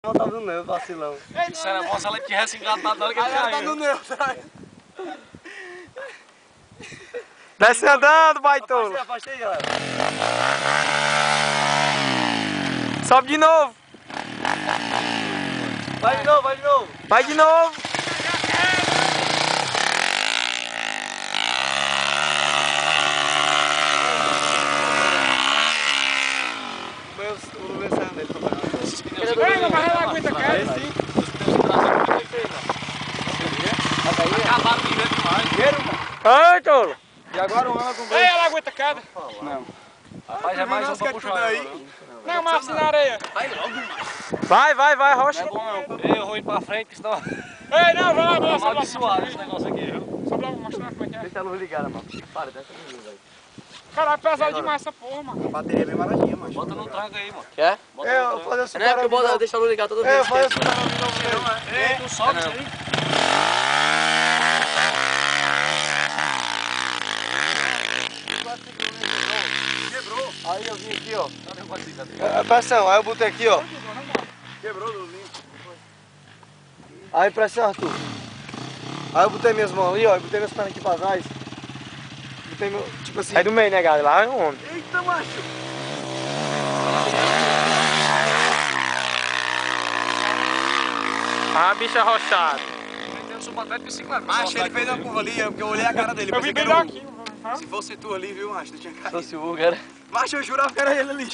Não tava no neutro, vacilão. Isso era bom se ela tivesse engatado na hora que ele caiu. Tá no neutro, aí. Desce andando, baitola. Afasta aí, galera. Sobe de novo. Vai de novo, vai de novo. Vai de novo. O meu saiu dele pra pagar. Esses pneus Mas ela aguenta cara. Os pneus de trás aqui foi feio, mano. Acabaram de ver demais. Ai, tolo. E agora o ângulo com Ei, ela aguenta cada. Rapaz, é mais um pra puxar aí. Não, mas na areia. Vai, rocha. Não é bom não. Eu vou ir pra frente, que senão Ei, não, vai lá, é vai lá. amaldiçoado esse negócio aqui, viu? Só pra mostrar como é que é. Deixa a luz ligada, mano. Para, deixa a luz ligada. Caralho, pesado demais essa porra, mano. A bateria é bem baratinha, mano. Bota no tranco aí, mano. Quer? Bota É, no eu tranco. fazer esse Não é porque bota, deixa a luz ligar toda vez. É, eu faço esse barulho de novo. Ei, não sobe isso aí. Quebrou. Aí eu vim aqui, ó. Cadê o batinho? Cadê? Pressão, aí eu botei aqui, ó. Quebrou, Luzinho. Aí pressão, Arthur. Aí eu botei minhas mãos ali, ó. Eu botei minhas pernas aqui pra trás. Botei meu, tipo assim. Aí do meio, né, galera? Lá é onde? Eita, macho. Ah, bicha arrochada. Ele tem um subateiro de bicicleta. Macho, ele fez uma curva ali, porque eu olhei a cara dele. Eu vim Pensei que bem era daqui, o... mano. Se fosse tu ali, viu, macho? Tu tinha Se caído. fosse o Hugo, era. Macho, eu jurava que era ele ali.